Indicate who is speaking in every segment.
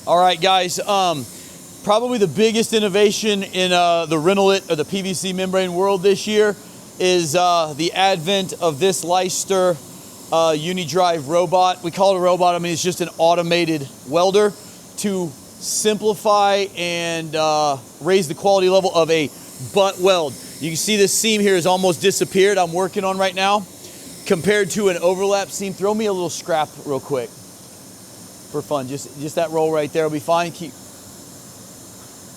Speaker 1: All right, guys. Probably the biggest innovation in the Renolit or the PVC membrane world this year is the advent of this Leister Unidrive robot. We call it a robot. I mean, it's just an automated welder to simplify and raise the quality level of a butt weld. You can see this seam here has almost disappeared. I'm working on right now. Compared to an overlap seam, throw me a little scrap real quick for fun. Just that roll right there will be fine.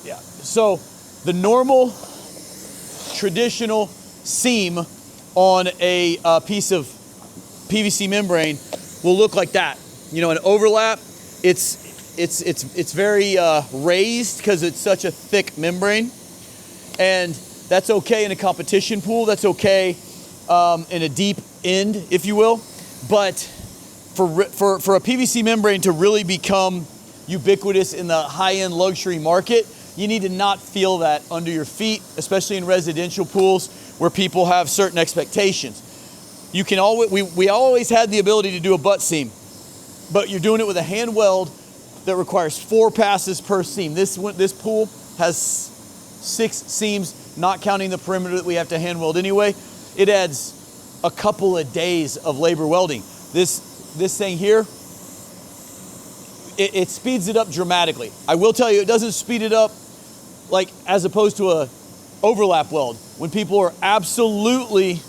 Speaker 1: Yeah. So the normal traditional seam on a piece of PVC membrane will look like that. You know, an overlap, it's very raised because it's such a thick membrane, and that's okay in a competition pool. That's okay in a deep end, if you will. But for a PVC membrane to really become ubiquitous in the high-end luxury market, you need to not feel that under your feet, especially in residential pools where people have certain expectations. You can always, we always had the ability to do a butt seam, but you're doing it with a hand weld that requires 4 passes per seam. This pool has 6 seams, not counting the perimeter that we have to hand weld anyway. It adds a couple of days of labor welding. This thing here, it speeds it up dramatically. I will tell you, it doesn't speed it up like as opposed to a overlap weld. When people are absolutely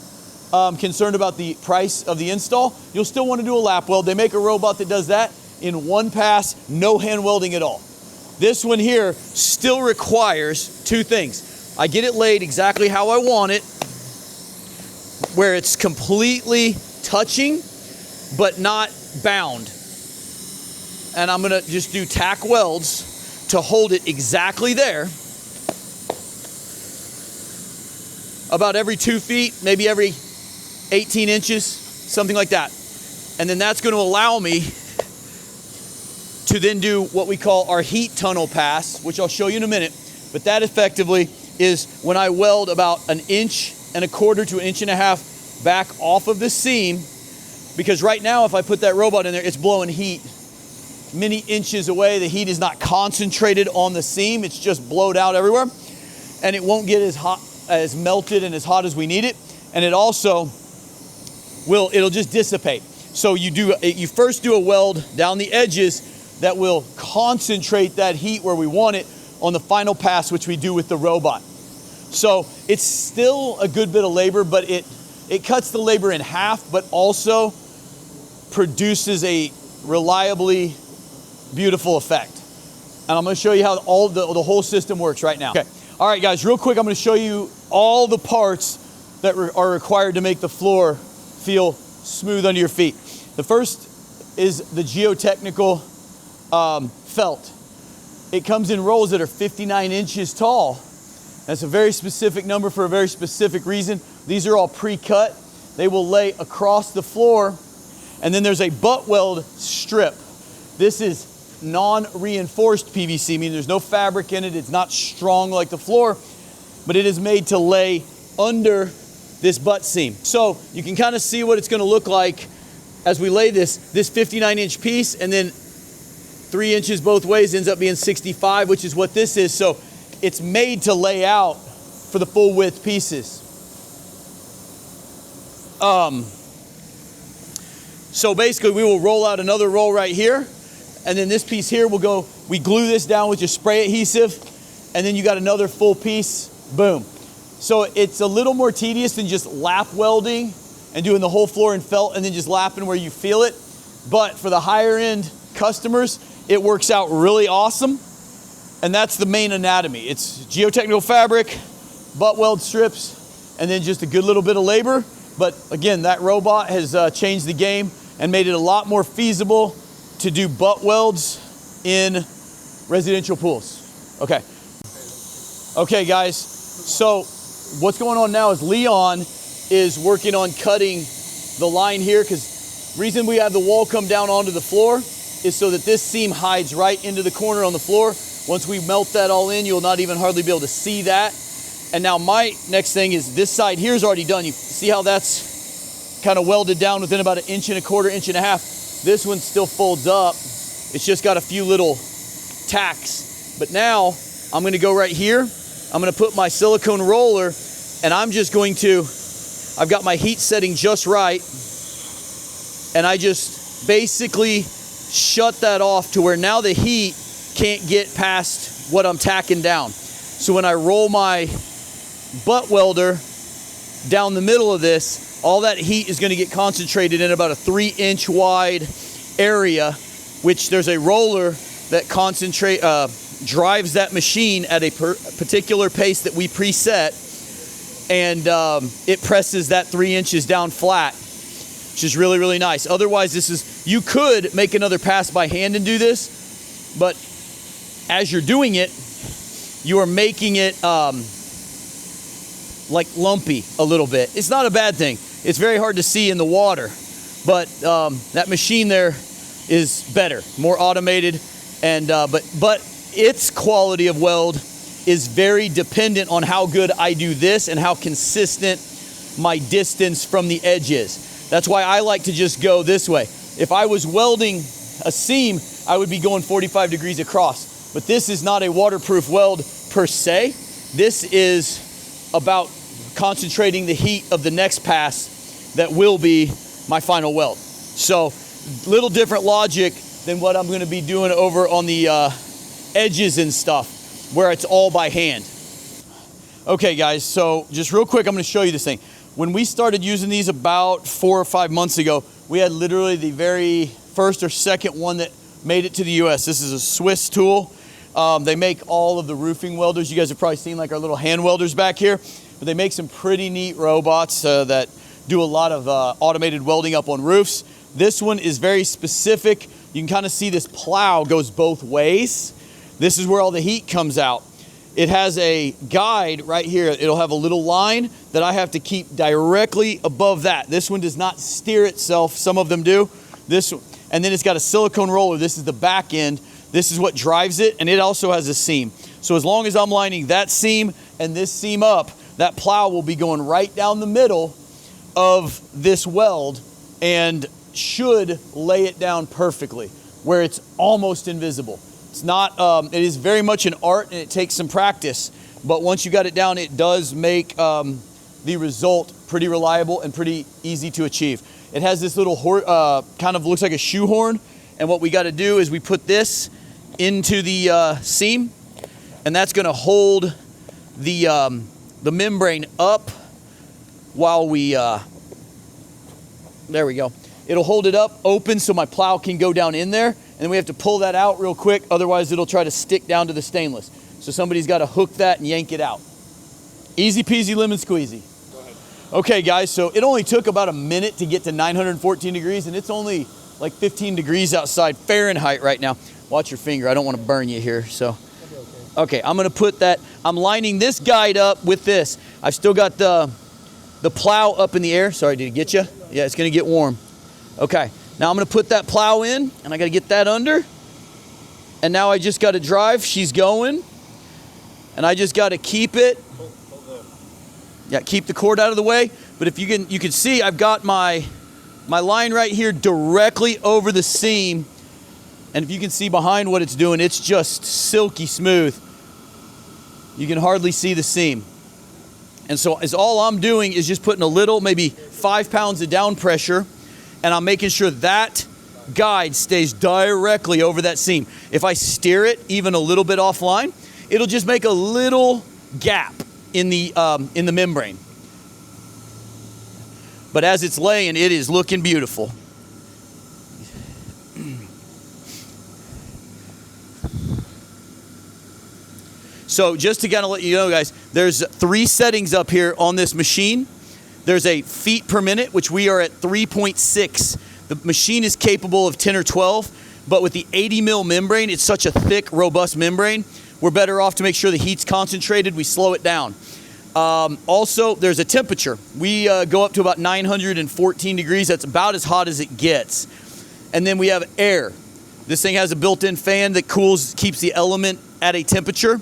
Speaker 1: concerned about the price of the install, you'll still want to do a lap weld. They make a robot that does that in 1 pass, no hand welding at all. This one here still requires 2 things. I get it laid exactly how I want it, where it's completely touching but not bound. And I'm gonna just do tack welds to hold it exactly there. About every 2 feet, maybe every 18 inches, something like that. And then that's going to allow me to then do what we call our heat tunnel pass, which I'll show you in a minute. But that effectively is when I weld about 1.25 inches to 1.5 inches back off of the seam, because right now if I put that robot in there, it's blowing heat many inches away. The heat is not concentrated on the seam, it's just blowed out everywhere, and it won't get as hot, as melted and as hot as we need it. And it also it'll just dissipate. So you first do a weld down the edges that will concentrate that heat where we want it on the final pass, which we do with the robot. So it's still a good bit of labor, but it cuts the labor in half, but also produces a reliably beautiful effect. And I'm going to show you how all the whole system works right now. Okay. All right, guys, real quick, I'm going to show you all the parts that are required to make the floor feel smooth under your feet. The first is the geotechnical felt. It comes in rolls that are 59 inches tall. That's a very specific number for a very specific reason. These are all pre-cut. They will lay across the floor. And then there's a butt weld strip. This is non-reinforced PVC, meaning there's no fabric in it. It's not strong like the floor, but it is made to lay under this butt seam. So you can kind of see what it's going to look like as we lay this 59-inch piece, and then 3 inches both ways ends up being 65, which is what this is. So it's made to lay out for the full width pieces. So basically we will roll out another roll right here, and then this piece here we glue this down with just spray adhesive, and then you got another full piece, boom. So it's a little more tedious than just lap welding and doing the whole floor in felt and then just lapping where you feel it. But for the higher end customers, it works out really awesome. And that's the main anatomy. It's geotechnical fabric, butt weld strips, and then just a good little bit of labor. But again, that robot has changed the game and made it a lot more feasible to do butt welds in residential pools. Okay. Okay, guys. So what's going on now is Leon is working on cutting the line here, because the reason we have the wall come down onto the floor is so that this seam hides right into the corner on the floor. Once we melt that all in, you'll not even hardly be able to see that. And now my next thing is this side here is already done. You see how that's kind of welded down within about 1.25 inches, 1.5 inches. This one still folds up. It's just got a few little tacks. But now I'm going to go right here. I'm going to put my silicone roller, and I'm just going to, I've got my heat setting just right, and I just basically shut that off to where now the heat can't get past what I'm tacking down. So when I roll my butt welder down the middle of this, all that heat is going to get concentrated in about a 3-inch wide area, which there's a roller that drives that machine at a particular pace that we preset, and it presses that 3 inches down flat, which is really, really nice. Otherwise, you could make another pass by hand and do this, but as you're doing it, you are making it like lumpy a little bit. It's not a bad thing. It's very hard to see in the water, but that machine there is better, more automated, and but its quality of weld is very dependent on how good I do this and how consistent my distance from the edge is. That's why I like to just go this way. If I was welding a seam, I would be going 45 degrees across. But this is not a waterproof weld per se. This is about concentrating the heat of the next pass that will be my final weld. So, little different logic than what I'm going to be doing over on the edges and stuff, where it's all by hand. Okay guys, so just real quick, I'm going to show you this thing. When we started using these about 4 or 5 months ago, we had literally the very first or second one that made it to the US. This is a Swiss tool. They make all of the roofing welders. You guys have probably seen like our little hand welders back here, but they make some pretty neat robots that do a lot of automated welding up on roofs. This one is very specific. You can kind of see this plow goes both ways. This is where all the heat comes out. It has a guide right here. It'll have a little line that I have to keep directly above that. This one does not steer itself. Some of them do. This one, and then it's got a silicone roller. This is the back end. This is what drives it, and it also has a seam. So as long as I'm lining that seam and this seam up, that plow will be going right down the middle of this weld and should lay it down perfectly where it's almost invisible. It's not, it is very much an art, and it takes some practice, but once you got it down, it does make the result pretty reliable and pretty easy to achieve. It has this little kind of looks like a shoehorn, and what we got to do is we put this into the seam, and that's going to hold the membrane up while we there we go. It'll hold it up open so my plow can go down in there, and then we have to pull that out real quick, otherwise it'll try to stick down to the stainless. So somebody's got to hook that and yank it out. Easy peasy lemon squeezy.
Speaker 2: Go ahead.
Speaker 1: Okay guys, so it only took about a minute to get to 914 degrees, and it's only like 15 degrees outside Fahrenheit right now. Watch your finger, I don't want to burn you here. So okay, I'm gonna put that, I'm lining this guide up with this. I've still got the plow up in the air. Sorry, did it get you? Yeah, it's gonna get warm. Okay, now I'm gonna put that plow in, and I gotta get that under. And now I just gotta drive, she's going. And I just gotta keep it. Yeah, keep the cord out of the way. But if you can see, I've got my line right here directly over the seam. And if you can see behind what it's doing, it's just silky smooth. You can hardly see the seam. And so all I'm doing is just putting a little, maybe 5 pounds of down pressure, and I'm making sure that guide stays directly over that seam. If I steer it even a little bit offline, it'll just make a little gap in the membrane. But as it's laying, it is looking beautiful. So just to kind of let you know, guys, there's 3 settings up here on this machine. There's a feet per minute, which we are at 3.6. The machine is capable of 10 or 12, but with the 80 mil membrane, it's such a thick, robust membrane, we're better off to make sure the heat's concentrated, we slow it down. Also, there's a temperature. We go up to about 914 degrees. That's about as hot as it gets. And then we have air. This thing has a built-in fan that keeps the element at a temperature.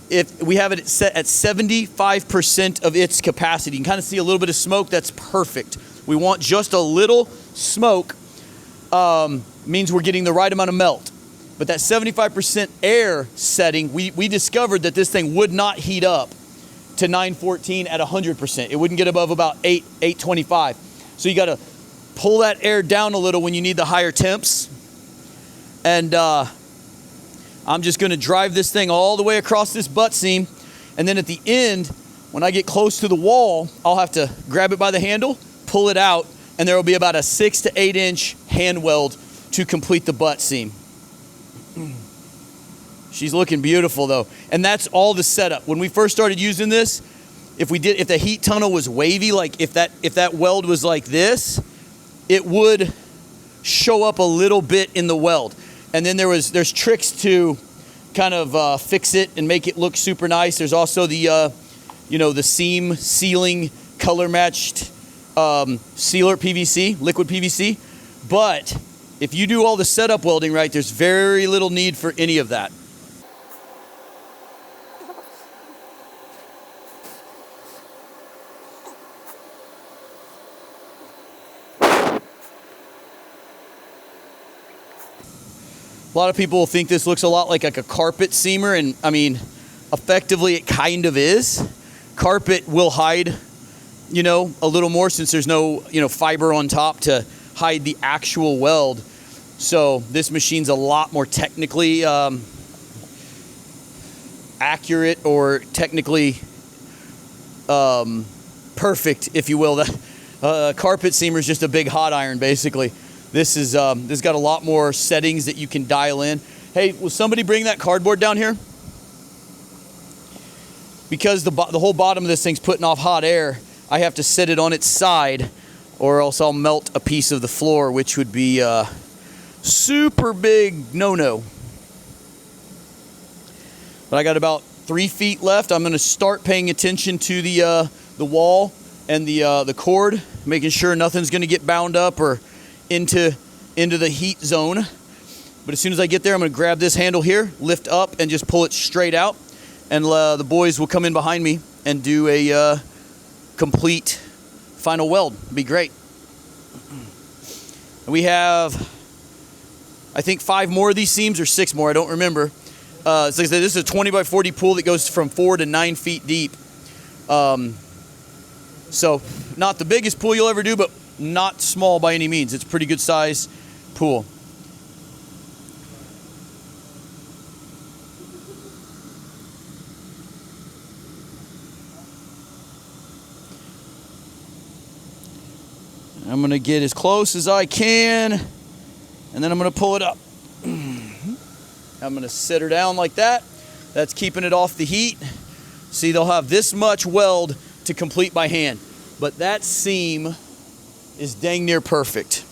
Speaker 1: If we have it set at 75% of its capacity, you can kind of see a little bit of smoke. That's perfect. We want just a little smoke. Means we're getting the right amount of melt. But that 75% air setting, we discovered that this thing would not heat up to 914 at 100%. It wouldn't get above about 825. So you got to pull that air down a little when you need the higher temps. And I'm just going to drive this thing all the way across this butt seam. And then at the end, when I get close to the wall, I'll have to grab it by the handle, pull it out, and there will be about a 6 to 8 inch hand weld to complete the butt seam. She's looking beautiful though. And that's all the setup. When we first started using this, if the heat tunnel was wavy, like if that weld was like this, it would show up a little bit in the weld. And then there's tricks to kind of fix it and make it look super nice. There's also the the seam sealing color matched sealer PVC, liquid PVC. But if you do all the setup welding right, there's very little need for any of that. A lot of people think this looks a lot like a carpet seamer, and I mean, effectively it kind of is. Carpet will hide, a little more since there's no, fiber on top to hide the actual weld. So this machine's a lot more technically accurate, or technically perfect, if you will. The carpet seamer is just a big hot iron, basically. This got a lot more settings that you can dial in. Hey, will somebody bring that cardboard down here? Because the whole bottom of this thing's putting off hot air, I have to set it on its side, or else I'll melt a piece of the floor, which would be a super big no-no. But I got about 3 feet left. I'm going to start paying attention to the wall and the cord, making sure nothing's going to get bound up or into the heat zone. But as soon as I get there, I'm going to grab this handle here, lift up, and just pull it straight out. And the boys will come in behind me and do a complete final weld. It'll be great. And we have, I think, 5 more of these seams, or 6 more. I don't remember. So like I said, this is a 20 by 40 pool that goes from 4 to 9 feet deep. So not the biggest pool you'll ever do, but not small by any means. It's a pretty good size pool. I'm going to get as close as I can, and then I'm going to pull it up. I'm going to sit her down like that. That's keeping it off the heat. See, they'll have this much weld to complete by hand, but that seam is dang near perfect.